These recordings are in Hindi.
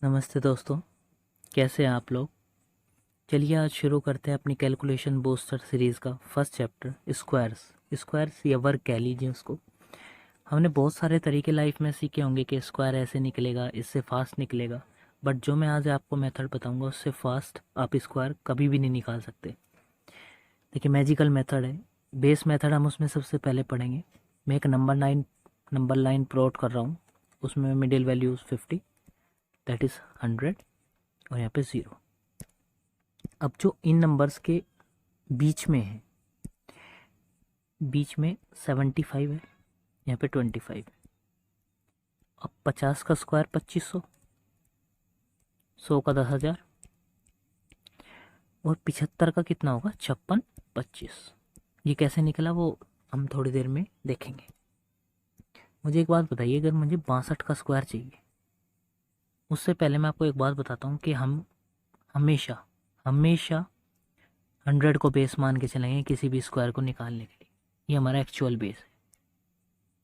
नमस्ते दोस्तों, कैसे हैं आप लोग। चलिए आज शुरू करते हैं अपनी कैलकुलेशन बूस्टर सीरीज़ का फर्स्ट चैप्टर स्क्वायर्स। स्क्वायर्स या वर्ग कह लीजिए उसको। हमने बहुत सारे तरीके लाइफ में सीखे होंगे कि स्क्वायर ऐसे निकलेगा, इससे फास्ट निकलेगा, बट जो मैं आज आपको मेथड बताऊंगा उससे फास्ट आप स्क्वायर कभी भी नहीं निकाल सकते। देखिए मैजिकल मेथड है, बेस मेथड हम उसमें सबसे पहले पढ़ेंगे। मैं एक नंबर लाइन प्लॉट कर रहा हूँ, उसमें मिडिल वैल्यूज 50 दैट इज़ 100 और यहाँ पे 0। अब जो इन नंबर्स के बीच में है, बीच में 75 है, यहाँ पे 25 है। अब 50 का स्क्वायर 2500, 100 का 10,000 और 75 का कितना होगा 56 25। ये कैसे निकला वो हम थोड़ी देर में देखेंगे। मुझे एक बात बताइए, अगर मुझे 62 का स्क्वायर चाहिए, उससे पहले मैं आपको एक बात बताता हूँ कि हम हमेशा हमेशा 100 को बेस मान के चलेंगे किसी भी स्क्वायर को निकालने के लिए। ये हमारा एक्चुअल बेस है,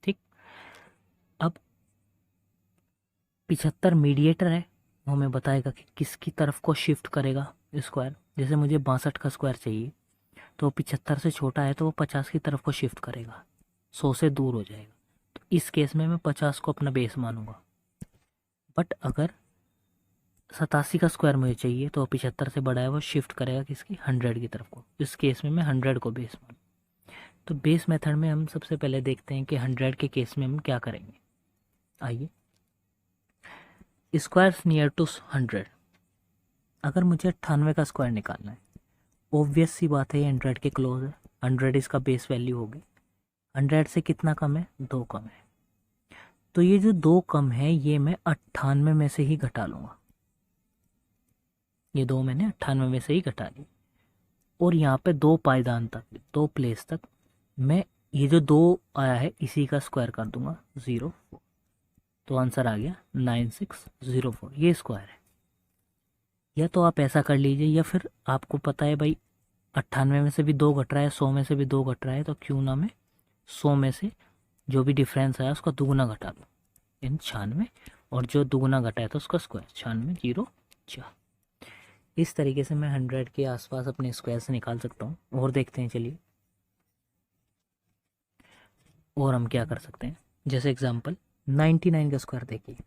ठीक। अब 75 मीडिएटर है, वो हमें बताएगा कि किसकी तरफ को शिफ्ट करेगा स्क्वायर। जैसे मुझे 62 का स्क्वायर चाहिए तो 75 से छोटा है तो वो 50 की तरफ को शिफ्ट करेगा, 100 से दूर हो जाएगा। तो इस केस में मैं 50 को अपना बेस मानूंगा। बट अगर 87 का स्क्वायर मुझे चाहिए तो 75 से बड़ा है, वो शिफ्ट करेगा किसकी 100 की तरफ को। इस केस में मैं 100 को बेस मानूँ। तो बेस मेथड में हम सबसे पहले देखते हैं कि 100 के केस में हम क्या करेंगे। आइए, स्क्वायर्स नियर टू 100। अगर मुझे 98 का स्क्वायर निकालना है, ऑब्वियस सी बात है ये 100 के क्लोज है, 100 इसका बेस वैल्यू होगी। 100 से कितना कम है, 2 कम है। तो ये जो 2 कम है ये मैं 98 में से ही घटा लूँगा। ये 2 मैंने 98 में से ही घटा ली। और यहाँ पे 2 पायदान तक, 2 प्लेस तक मैं ये जो 2 आया है इसी का स्क्वायर कर दूंगा 04। तो आंसर आ गया 9604। ये स्क्वायर है। या तो आप ऐसा कर लीजिए, या फिर आपको पता है भाई 98 में से भी 2 घट रहा है, 100 में से भी 2 घट रहा है, तो क्यों ना मैं 100 में से जो भी डिफरेंस आया उसका दुगुना घटा दूँ, यानी 96। और जो दुगुना घटा है तो उसका स्क्वायर 9604। इस तरीके से मैं 100 के आसपास अपने स्क्वायर से निकाल सकता हूँ। और देखते हैं चलिए, और हम क्या कर सकते हैं। जैसे एग्जांपल 99 का स्क्वायर देखिए,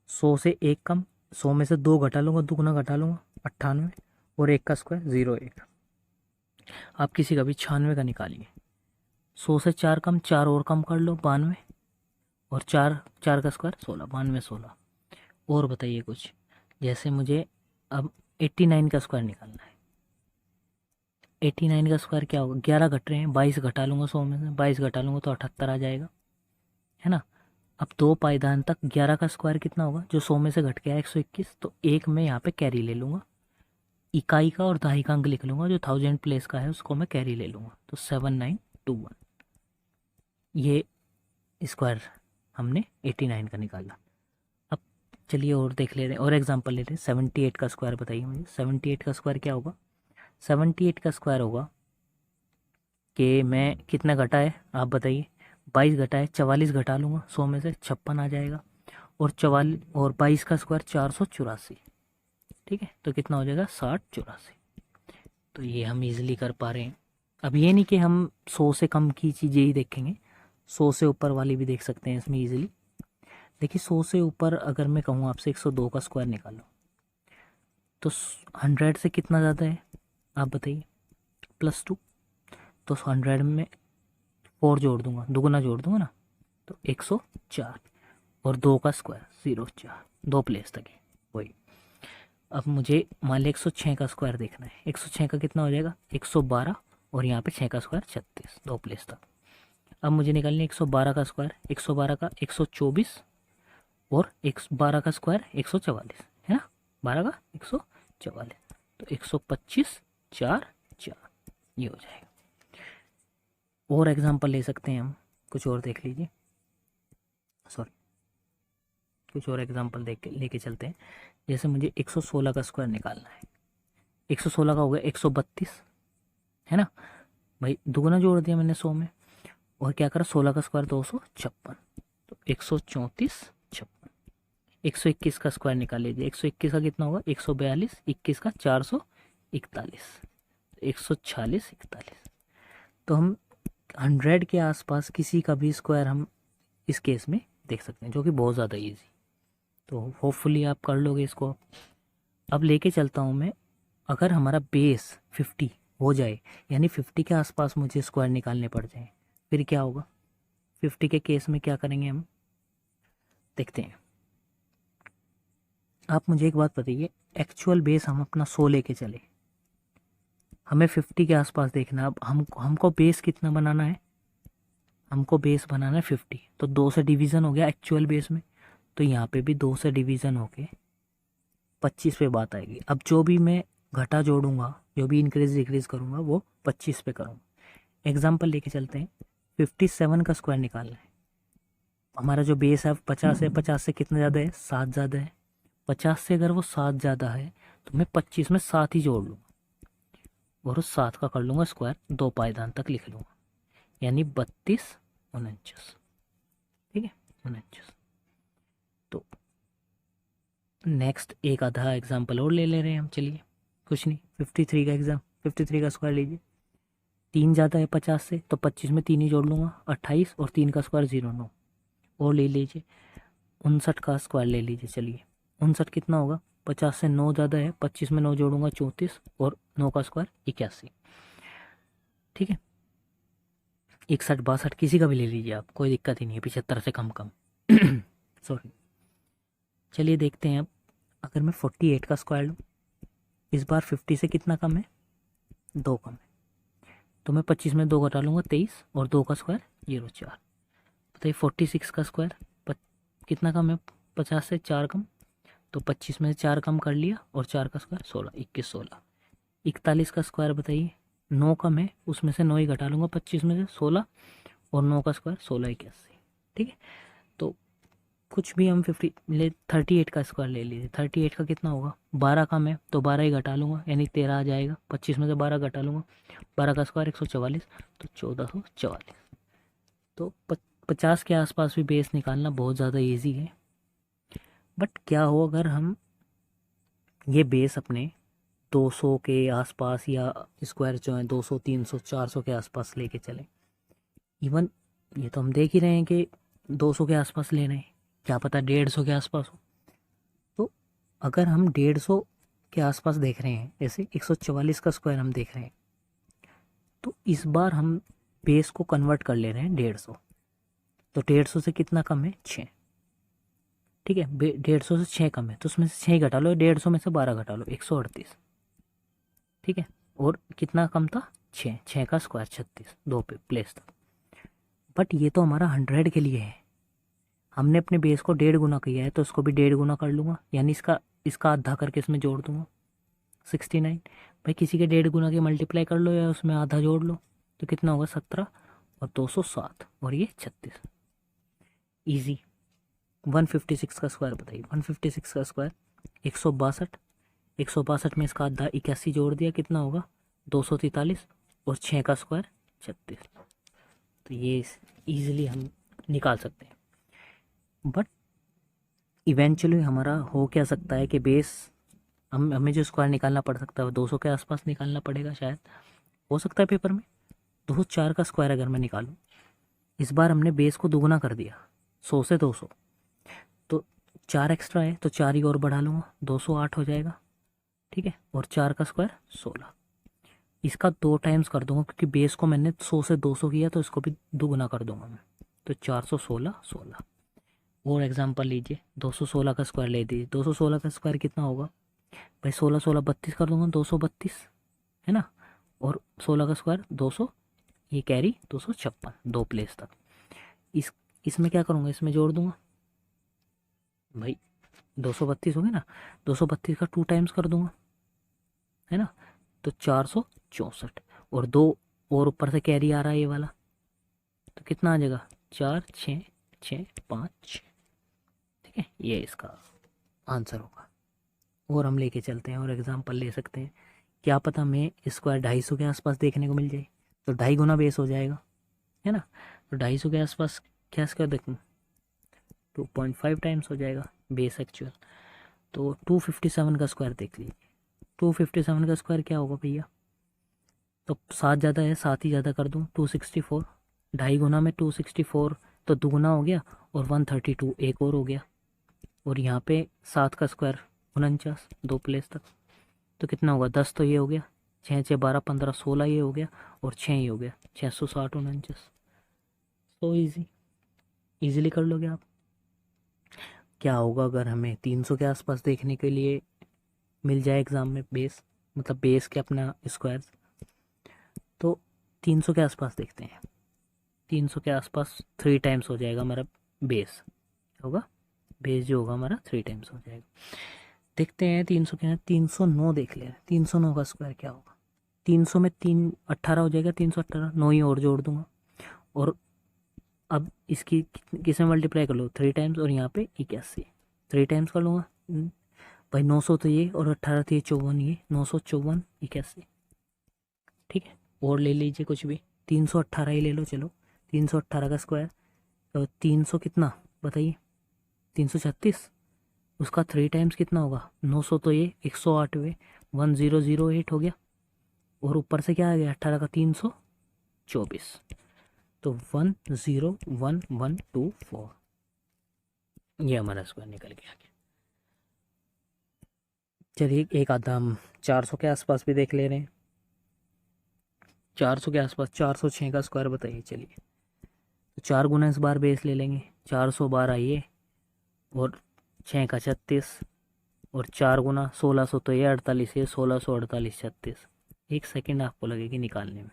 100 से 1 कम, 100 में से 2 घटा लूँगा, दुगुना घटा लूँगा 98 और 1 का स्क्वायर 01। आप किसी का भी 96 का निकालिए। 100 से 4 कम, 4 और कम कर लो 92 और 4 4 का स्क्वायर 16, 92 16। और बताइए कुछ। जैसे मुझे अब 89 का स्क्वायर निकालना है। 89 का स्क्वायर क्या होगा, 11 घट रहे हैं, 22 घटा लूँगा 100 में से, 22 घटा लूँगा तो 78 आ जाएगा, है ना। अब 2 पायदान तक 11 का स्क्वायर कितना होगा, जो 100 में से घट गया 121। तो एक मैं यहाँ पे कैरी ले लूँगा, इकाई का और दहाई का अंक लिख लूँगा, जो 1000 प्लेस का है उसको मैं कैरी ले लूँगा, तो 7921। ये स्क्वायर हमने 89 का निकाला। अब चलिए और देख ले रहे हैं, और एग्जांपल लेते हैं। 78 का स्क्वायर बताइए मुझे। 78 का स्क्वायर क्या होगा, 78 का स्क्वायर होगा कि मैं कितना घटा है आप बताइए, 22 घटा है, 44 घटा लूँगा 100 में से, 56 आ जाएगा। और 44 और 22 का स्क्वायर 484, ठीक है, तो कितना हो जाएगा 6084। तो ये हम इजीली कर पा रहे हैं। अब ये नहीं कि हम 100 से कम की चीज़ें ही देखेंगे, 100 से ऊपर वाली भी देख सकते हैं इसमें इजीली। देखिए 100 से ऊपर अगर मैं कहूँ आपसे 102 का स्क्वायर निकालो, तो 100 से कितना ज़्यादा है आप बताइए, +2। तो 100 में 4 जोड़ दूंगा, दुगुना जोड़ दूंगा ना, तो 104 और 2 का स्क्वायर 04, 2 प्लेस तक है वही। अब मुझे मान लिया 106 का स्क्वायर देखना है। 106 का कितना हो जाएगा 112 और यहाँ पे 6 का स्क्वायर 36, 2 प्लेस तक। अब मुझे निकालनी है 112 का स्क्वायर, 112 का 124 और 12 का स्क्वायर 144, है ना, 12 का 144, तो 125 4 4, ये हो जाएगा। और एग्जांपल ले सकते हैं हम, कुछ और देख लीजिए, सॉरी, कुछ और एग्जांपल देख के लेके चलते हैं। जैसे मुझे 116 का स्क्वायर निकालना है। 116 का हो गया 132, है ना भाई, दुगुना जोड़ दिया मैंने 100 में, और क्या करा 16 का स्क्वायर 256, तो 134 56। 121 का स्क्वायर निकाल लीजिए। 121 का कितना होगा? 142, 21 का 441, 146, 41। तो हम 100 के आसपास किसी का भी स्क्वायर हम इस केस में देख सकते हैं, जो कि बहुत ज़्यादा इजी। तो होपफुली आप कर लोगे इसको। अब लेके चलता हूँ मैं, अगर हमारा बेस 50 हो जाए, यानी 50 के आसपास मुझे स्क्वायर निकालने पड़ जाए, फिर क्या होगा? 50 के केस में क्या करेंगे हम, देखते हैं। आप मुझे एक बात बताइए, एक्चुअल बेस हम अपना 100 लेके चले, हमें 50 के आसपास देखना। अब हमको बेस कितना बनाना है? हमको बेस बनाना है 50। तो 2 से डिवीज़न हो गया एक्चुअल बेस में, तो यहाँ पे भी 2 से डिवीज़न होके 25 पे बात आएगी। अब जो भी मैं घटा जोड़ूंगा, जो भी इंक्रीज डिक्रीज करूंगा, वो 25 पे करूँगा। एग्जाम्पल लेके चलते हैं, 57 का स्क्वायर निकालना है। हमारा जो बेस है 50 है, 50 से कितना ज़्यादा है? 7 ज़्यादा है। 50 से अगर वो 7 ज़्यादा है तो मैं 25 में 7 ही जोड़ लूँगा और उस 7 का कर लूँगा स्क्वायर, 2 पायदान तक लिख लूँगा, यानी 32, 49। ठीक है, 49। तो नेक्स्ट एक आधा एग्जाम्पल और ले ले रहे हैं हम, चलिए कुछ नहीं। 53 का स्क्वायर लीजिए। 3 ज़्यादा है 50 से, तो 25 में 3 ही जोड़ लूँगा, 28, और 3 का स्क्वायर 09। और ले लीजिए 59 का स्क्वायर ले लीजिए। चलिए 59 कितना होगा? 50 से 9 ज़्यादा है, 25 में 9 जोड़ूंगा 34, और 9 का स्क्वायर 81। ठीक है, 61, 62 किसी का भी ले लीजिए आप, कोई दिक्कत ही नहीं है, 75 से कम कम। सॉरी। चलिए देखते हैं अब, अगर मैं 48 का स्क्वायर लूँ, इस बार 50 से कितना कम है? 2 कम है, तो मैं 25 में 2 घटा लूँगा 23, और 2 का स्क्वायर 04। बताइए 46 का स्क्वायर कितना कम है? 50 से 4 कम, तो 25 में से 4 कम कर लिया, और 4 का स्क्वायर 16, 21, 16। 41 का स्क्वायर बताइए, 9 कम है, उसमें से 9 ही घटा लूँगा 25 में से, 16, और 9 का स्क्वायर 16, 81। ठीक है, तो कुछ भी हम 38 का स्क्वायर ले लीजिए। 38 का कितना होगा? 12 कम है, तो 12 ही घटा लूँगा, यानी 13 आ जाएगा। 25 में से 12 घटा लूँगा, 12 का स्क्वायर 144, तो 1444। तो 50 के आसपास भी बेस निकालना बहुत ज़्यादा ईजी है। बट क्या हो अगर हम ये बेस अपने 200 के आसपास, या स्क्वायर जो है 200, 300, 400 के आसपास लेके चलें। इवन ये तो हम देख ही रहे हैं कि 200 के आसपास ले रहे हैं, क्या पता 150 के आसपास हो। तो अगर हम 150 के आसपास देख रहे हैं, जैसे 144 का स्क्वायर हम देख रहे हैं, तो इस बार हम बेस को कन्वर्ट कर ले रहे हैं 150। तो 150 से कितना कम है? 6। ठीक है, 150 से 6 कम है, तो उसमें से 6 घटा लो, 150 में से 12 घटा लो, 138। ठीक है, और कितना कम था? 6। 6 का स्क्वायर 36, 2 पे प्लेस था। बट ये तो हमारा 100 के लिए है, हमने अपने बेस को 1.5 गुना किया है, तो इसको भी 1.5 गुना कर लूँगा, यानी इसका इसका आधा करके इसमें जोड़ दूँगा, 69। भाई किसी के 1.5 गुना के मल्टीप्लाई कर लो या उसमें आधा जोड़ लो, तो कितना होगा? 17, और 207, और ये 36। ईजी। 156 का स्क्वायर बताइए। 156 का स्क्वायर 162, 162 में इसका आधा 81 जोड़ दिया, कितना होगा? 243, और 6 का स्क्वायर 36। तो ये ईजिली हम निकाल सकते हैं। बट इवेंचुअली हमारा हो क्या सकता है कि बेस, हमें जो स्क्वायर निकालना पड़ सकता है वो 200 के आसपास निकालना पड़ेगा शायद, हो सकता है पेपर में। 204 का स्क्वायर अगर मैं निकालूं, इस बार हमने बेस को दुगना कर दिया, 100 से 200, तो 4 एक्स्ट्रा है, तो 4 ही और बढ़ा लूँगा, 208 हो जाएगा। ठीक है, और 4 का स्क्वायर 16। इसका 2 टाइम्स कर दूंगा, क्योंकि बेस को मैंने 100 से 200 किया, तो इसको भी दुगना कर दूंगा मैं, तो 416, 16। और एग्जांपल लीजिए, 216 का स्क्वायर ले दीजिए। 216 का स्क्वायर कितना होगा? भाई 16, 16, 32 कर दूंगा, 232 है ना, और 16 का स्क्वायर 200, ये कैरी 256, 2 प्लेस तक। इसमें क्या करूँगा? इसमें जोड़ दूंगा भाई, 232 हो गया ना, 232 का 2 टाइम्स कर दूंगा, है ना, तो 464, और 2 और ऊपर से कैरी आ रहा है ये वाला, तो कितना आ जाएगा? 4, 6, 6, 5। ठीक है, ये इसका आंसर होगा। और हम लेके चलते हैं और एग्जांपल ले सकते हैं, क्या पता हमें स्क्वायर 250 के आसपास देखने को मिल जाए, तो 2.5 गुना बेस हो जाएगा, है ना। तो 250 के आसपास क्या स्क्वायर देखूँ? 2.5 टाइम्स हो जाएगा, बेस एक्चुअल। तो 257 का स्क्वायर देख लीजिए। 257 का स्क्वायर क्या होगा भैया? तो 7 ज़्यादा है, 7 ही ज़्यादा कर दूँ, 264। 2.5 गुना में 264 तो दुगुना हो गया, और 132 एक और हो गया। और यहाँ पे 7 का स्क्वायर 49, 2 प्लेस तक। तो कितना होगा? 10 तो ये हो गया, 6 6 12 15 16 ये हो गया, और 6 ये हो गया, 660 49। सो ईजिली कर लोगे आप। क्या होगा अगर हमें 300 के आसपास देखने के लिए मिल जाए एग्ज़ाम में बेस, मतलब बेस के अपना स्क्वायर? तो 300 के आसपास देखते हैं। 300 के आसपास 3 टाइम्स हो जाएगा हमारा बेस। होगा बेस जो होगा हमारा 3 टाइम्स हो जाएगा। देखते हैं 300 क्या है। 309 देख ले। 309 का स्क्वायर क्या होगा? 300 में 3 18 हो जाएगा, 318, 9 ही और जोड़ दूंगा। और अब इसकी किससे मल्टीप्लाई कर लो? 3 टाइम्स, और यहाँ पे 81 3 टाइम्स कर लूँगा। भाई 900 तो ये, और 18 तो ये, 54 ये, 954 81। ठीक है, और ले लीजिए कुछ भी, 318 ही ले लो। चलो 318 का स्क्वायर, तो 300 कितना बताइए? 336। उसका 3 टाइम्स कितना होगा? 900 तो ये, 108 हुए, 1008 हो गया, और ऊपर से क्या आ गया? 18 का 324, तो 101124, ये हमारा स्क्वायर निकल गया। चलिए एक आधा हम 400 के आसपास भी देख ले रहे हैं। 400 के आसपास 406 का स्क्वायर बताइए। चलिए तो 4 गुना इस बार बेस ले लेंगे, 412 ये, और 6 का 36, और 4 गुना 1600 तो ये 48 ये, 1648 36। 1 सेकेंड आपको लगेगी निकालने में।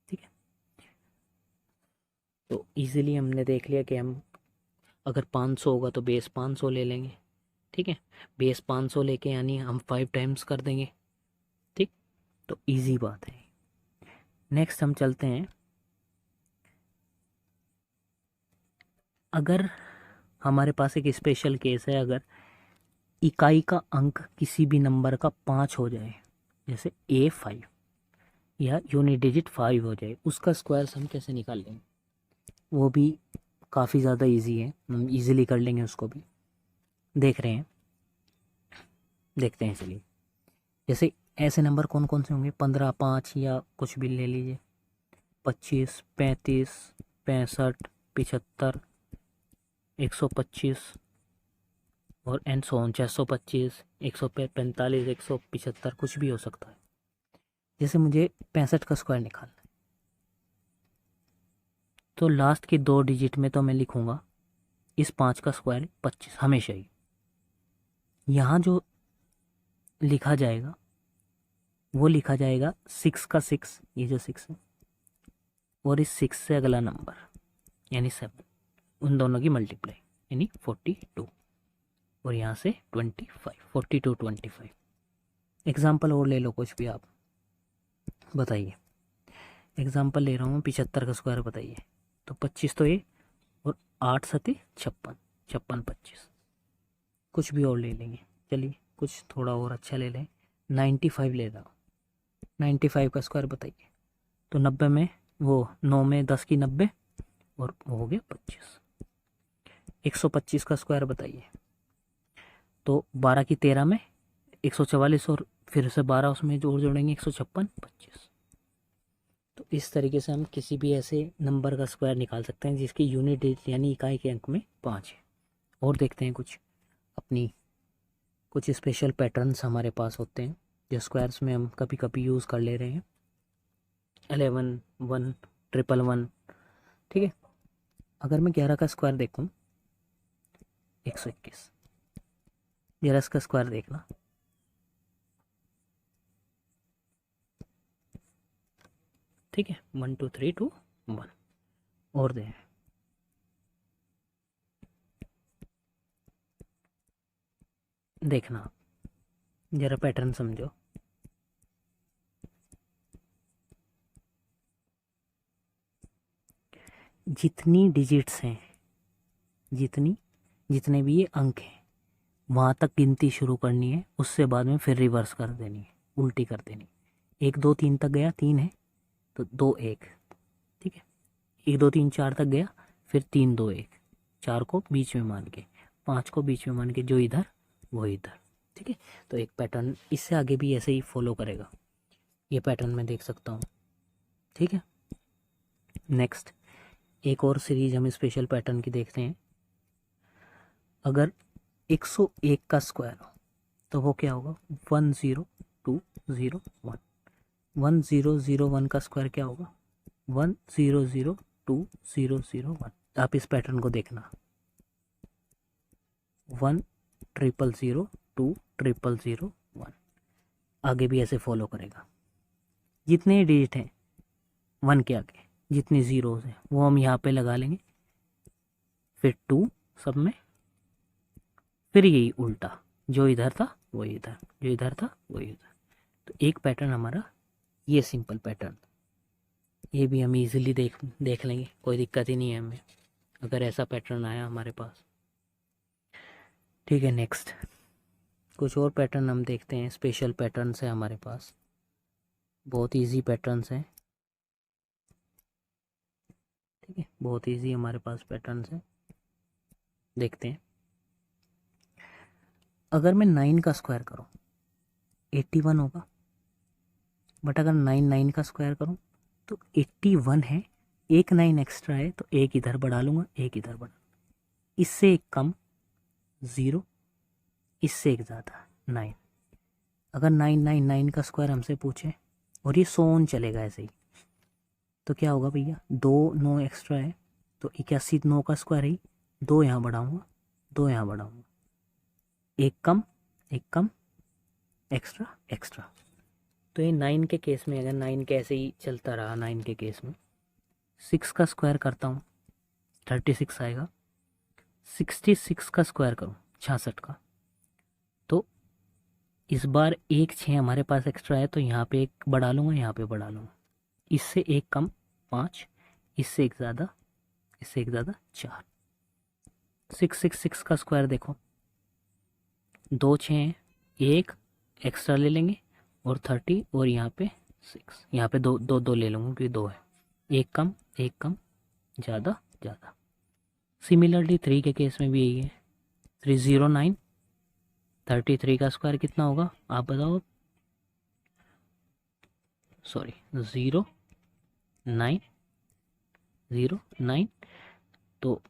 ठीक है, तो इजीली हमने देख लिया कि हम अगर 500 होगा तो बेस 500 ले लेंगे। ठीक है, बेस 500 लेके यानी हम 5 टाइम्स कर देंगे। ठीक, तो इजी बात है। नेक्स्ट हम चलते हैं, अगर हमारे पास एक स्पेशल केस है, अगर इकाई का अंक किसी भी नंबर का 5 हो जाए, जैसे A5, या यूनिट डिजिट 5 हो जाए, उसका स्क्वायर हम कैसे निकाल लेंगे? वो भी काफ़ी ज़्यादा इजी है, हम इजीली कर लेंगे उसको भी। देख रहे हैं, देखते हैं। चलिए, जैसे ऐसे नंबर कौन कौन से होंगे? 15 5, या कुछ भी ले लीजिए, 25 35 65 75 125, और एंड सो ऑन, 625 145 175, कुछ भी हो सकता है। जैसे मुझे 65 का स्क्वायर निकालना है, तो लास्ट के 2 डिजिट में तो मैं लिखूंगा इस 5 का स्क्वायर 25 हमेशा ही। यहाँ जो लिखा जाएगा वो लिखा जाएगा 6 का 6, ये जो 6 है, और इस 6 से अगला नंबर यानी 7, उन दोनों की मल्टीप्लाई यानी 42, और यहाँ से 25, 42 25। एग्जाम्पल और ले लो कुछ भी आप, बताइए। एग्जाम्पल ले रहा हूँ 75 का स्क्वायर बताइए। तो 25 तो ये, और 8 सती 56, 56 25, कुछ भी और ले लेंगे। चलिए कुछ थोड़ा और अच्छा ले लें, 95 ले रहा हूँ। 95 का स्क्वायर बताइए। तो 90 में वो 9 में 10 की 90, और वो हो गया 25। 125 का स्क्वायर बताइए। तो 12 की 13 में 144, और फिर से 12 उसमें जोड़ जोड़ेंगे, 156 25। तो इस तरीके से हम किसी भी ऐसे नंबर का स्क्वायर निकाल सकते हैं जिसकी यूनिट डिजिट यानी इकाई के अंक में 5 है। और देखते हैं कुछ अपनी कुछ स्पेशल पैटर्न्स हमारे पास होते हैं जो स्क्वायर्स में हम कभी कभी यूज़ कर ले रहे हैं। 11 1 ट्रिपल 1। ठीक है, अगर मैं 11 का स्क्वायर देखूँ 121, जरा इसका स्क्वायर देखना। ठीक है, 1 2 3 2 1। और दे देखना, जरा पैटर्न समझो। जितनी डिजिट्स हैं, जितने भी ये अंक हैं, वहाँ तक गिनती शुरू करनी है, उससे बाद में फिर रिवर्स कर देनी है, उल्टी कर देनी। 1 2 3 तक गया, 3 है तो 2 1। ठीक है, 1 2 3 4 तक गया, फिर 3 2 1, 4 को बीच में मान के 5 को बीच में मान के जो इधर वो इधर, ठीक है। तो एक पैटर्न इससे आगे भी ऐसे ही फॉलो करेगा, ये पैटर्न मैं देख सकता हूँ, ठीक है। नेक्स्ट एक और सीरीज हम स्पेशल पैटर्न की देखते हैं। अगर 101 का स्क्वायर हो तो वो क्या होगा, 10201। 1001 का स्क्वायर क्या होगा, 1002001। आप इस पैटर्न को देखना, 100020001, आगे भी ऐसे फॉलो करेगा। जितने डिजिट हैं 1 के आगे, जितनी ज़ीरोज़ हैं वो हम यहाँ पे लगा लेंगे, फिर 2 सब में, फिर यही उल्टा, जो इधर था वो इधर, जो इधर था वो इधर। तो एक पैटर्न हमारा ये सिंपल पैटर्न, ये भी हम इजीली देख लेंगे, कोई दिक्कत ही नहीं है हमें अगर ऐसा पैटर्न आया हमारे पास, ठीक है। नेक्स्ट कुछ और पैटर्न हम देखते हैं, स्पेशल पैटर्न्स है हमारे पास, बहुत इजी पैटर्न्स हैं, ठीक है, बहुत इजी हमारे पास पैटर्न्स हैं। देखते हैं, अगर मैं 9 का स्क्वायर करूं 81 होगा, बट अगर 9 का स्क्वायर करूं तो 81 है, एक 9 एक्स्ट्रा है तो एक इधर बढ़ा लूँगा, एक इधर बढ़ा, इससे एक कम 0, इससे एक ज़्यादा 9। अगर 9 का स्क्वायर हमसे पूछे और ये 100 चलेगा ऐसे ही, तो क्या होगा भैया, 2 9 एक्स्ट्रा है तो 81 9 का स्क्वायर है, 2 यहाँ बढ़ाऊँगा, 2 यहाँ बढ़ाऊँगा, एक कम एक्स्ट्रा एक्स्ट्रा। तो ये 9 के केस में, अगर 9 के ऐसे ही चलता रहा, 9 के केस में 6 का स्क्वायर करता हूँ 36 आएगा, 66 का स्क्वायर करूँ 66 का, तो इस बार एक 6 हमारे पास एक्स्ट्रा है तो यहाँ पे एक बढ़ा लूँगा, यहाँ पे बढ़ा लूँगा, इससे एक कम 5, इससे एक ज़्यादा, इससे एक ज़्यादा 4। 666 का स्क्वायर देखो, 2 6 हैं, एक एक्स्ट्रा ले लेंगे और 30, और यहाँ पे 6, यहाँ पे दो ले लूँगा क्योंकि 2 है, एक कम ज़्यादा ज़्यादा। सिमिलरली 3 के केस में भी यही है, 309, 33 का स्क्वायर कितना होगा आप बताओ, सॉरी 0909, तो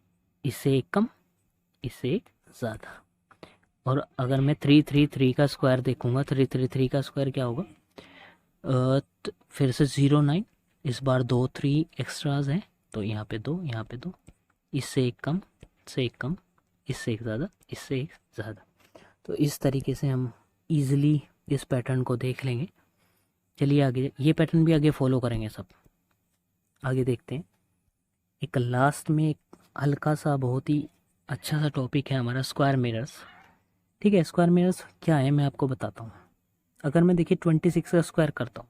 इससे एक कम, इससे एक ज़्यादा। और अगर मैं 333 का स्क्वायर देखूंगा, 333 का स्क्वायर क्या होगा, फिर से 09, इस बार 2 3 एक्स्ट्राज हैं तो यहाँ पे 2, यहाँ पे 2, इससे एक कम, इससे एक कम, इससे एक ज़्यादा, इससे एक ज़्यादा। तो इस तरीके से हम इजीली इस पैटर्न को देख लेंगे। चलिए आगे, ये पैटर्न भी आगे फॉलो करेंगे सब, आगे देखते हैं। एक लास्ट में एक हल्का सा बहुत ही अच्छा सा टॉपिक है हमारा, स्क्वायर मिरर्स, ठीक है। स्क्वायर मिरर्स क्या है मैं आपको बताता हूँ। अगर मैं देखिए 26 का स्क्वायर करता हूँ,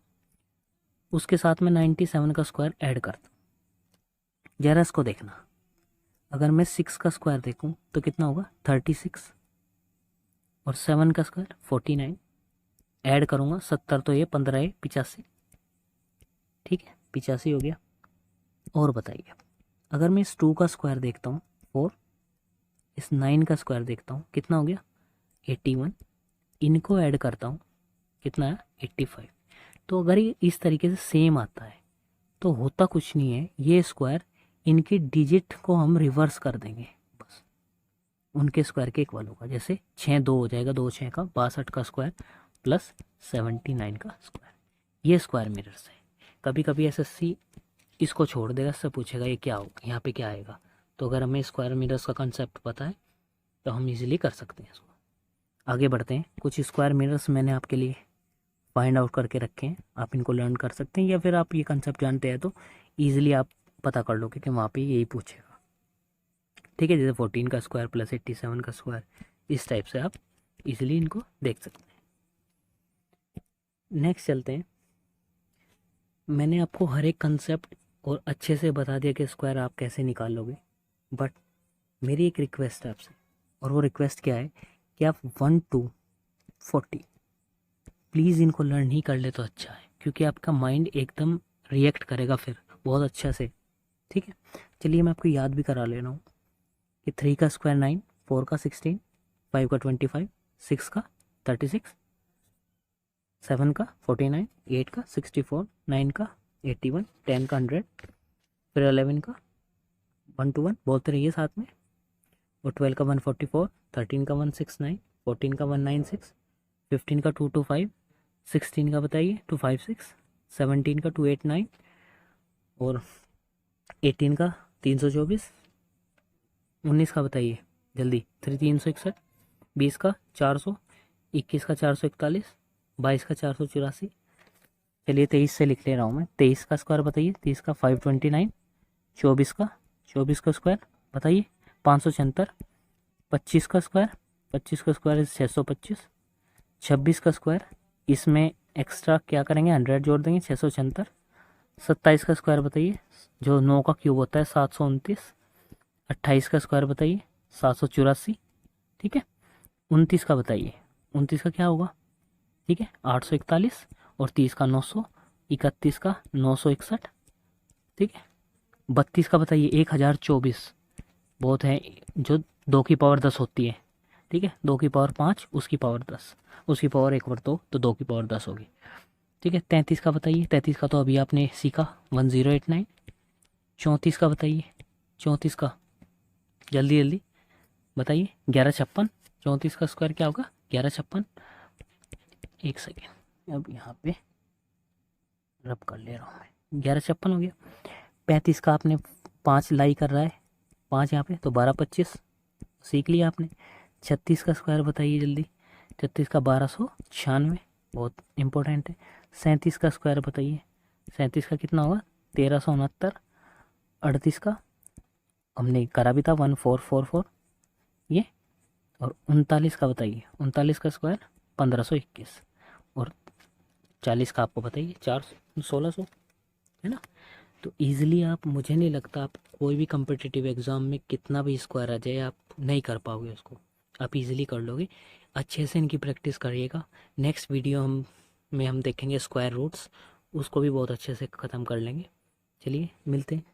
उसके साथ में 97 का स्क्वायर ऐड करता हूँ, जरा इसको देखना। अगर मैं 6 का स्क्वायर देखूँ तो कितना होगा 36, और 7 का स्क्वायर 49, ऐड करूँगा 70, तो ये 15 है 85, ठीक है 85 हो गया। और बताइए, अगर मैं इस 2 का स्क्वायर देखता हूँ 4, इस 9 का स्क्वायर देखता हूँ कितना हो गया 81, इनको ऐड करता हूँ कितना है 85। तो अगर ये इस तरीके से सेम आता है तो होता कुछ नहीं है, ये स्क्वायर इनकी डिजिट को हम रिवर्स कर देंगे, बस उनके स्क्वायर के इक्वल होगा। जैसे 6 2 हो जाएगा, 2 6 का 62 का स्क्वायर प्लस 79 का स्क्वायर, ये स्क्वायर मिरर्स है। कभी कभी एसएससी इसको छोड़ देगा, इससे पूछेगा ये क्या होगा, यहाँ पे क्या आएगा। तो अगर हमें स्क्वायर मिरर्स का कंसेप्ट पता है तो हम इजीली कर सकते हैं इसको। आगे बढ़ते हैं, कुछ स्क्वायर मिरर्स मैंने आपके लिए फाइंड आउट करके रखे हैं, आप इनको लर्न कर सकते हैं, या फिर आप ये कंसेप्ट जानते हैं तो ईजिली आप पता कर लो कि वहाँ पे यही पूछेगा, ठीक है। जैसे 14 का स्क्वायर प्लस 87 का स्क्वायर, इस टाइप से आप इजीली इनको देख सकते हैं। नेक्स्ट चलते हैं, मैंने आपको हर एक कंसेप्ट और अच्छे से बता दिया कि स्क्वायर आप कैसे निकाल लोगे, बट मेरी एक रिक्वेस्ट है आपसे, और वो रिक्वेस्ट क्या है कि आप 1 to 40 प्लीज़ इनको लर्न ही कर ले तो अच्छा है, क्योंकि आपका माइंड एकदम रिएक्ट करेगा फिर बहुत अच्छा से, ठीक है। चलिए मैं आपको याद भी करा ले रहा हूँ कि 3 का स्क्वायर 9, 4 का 16, 5 का 25, 6 का 36, 7 का 49, 8 का 64, 9 का 81, 10 का 100, फिर 11 का 1 to 1 बोलते रहिए साथ में, और 12 का 144, 13 का 169, 14 का 196, 15 का 225, 16 का बताइए 256, 17 का 289, और 18 का 324, 19 का बताइए जल्दी 361, 20 का 400, 21 का 441, 22 का 484। चलिए 23 से लिख ले रहा हूँ मैं। 23 का स्क्वायर बताइए। 23 का 529, 24 का स्क्वायर बताइए 576, 25 का स्क्वायर, 25 का स्क्वायर 625, 26 का स्क्वायर, इसमें एक्स्ट्रा क्या करेंगे 100 जोड़ देंगे 676, 27 का स्क्वायर बताइए, जो 9 का क्यूब होता है 729, 28 का स्क्वायर बताइए 784, ठीक है। 29 का बताइए, 29 का क्या होगा, ठीक है 841, और 30 का 900, 31 का 961, ठीक है। 32 का बताइए 1024, बहुत है, जो 2 की पावर 10 होती है, ठीक है। 2 की पावर 5, उसकी पावर 10, उसकी पावर 1 और 2, तो 2 की पावर 10 होगी, ठीक है। 33 का बताइए। 33 का तो अभी आपने सीखा 1089। 34 का बताइए, 34 का जल्दी जल्दी बताइए 1156। 34 का स्क्वायर क्या होगा 1156। एक सेकेंड, अब यहाँ पे रब कर ले रहा हूँ मैं। 1156 हो गया। 35 का आपने 5 लाई कर रहा है, 5 यहाँ पे, तो 1225 सीख लिया आपने। 36 का स्क्वायर बताइए जल्दी। 36 का 1296, बहुत इंपॉर्टेंट है। 37 का स्क्वायर बताइए। 37 का कितना होगा 1369। 38 का हमने करा भी था 1444 ये। और 39 का बताइए। 39 का स्क्वायर 1521, और 40 का आपको बताइए 1600, है ना। तो ईज़िली आप, मुझे नहीं लगता आप कोई भी कम्पिटिटिव एग्ज़ाम में कितना भी स्क्वायर आ जाए आप नहीं कर पाओगे उसको, आप इजीली कर लोगे। अच्छे से इनकी प्रैक्टिस करिएगा। नेक्स्ट वीडियो हम देखेंगे स्क्वायर रूट्स, उसको भी बहुत अच्छे से ख़त्म कर लेंगे। चलिए मिलते हैं।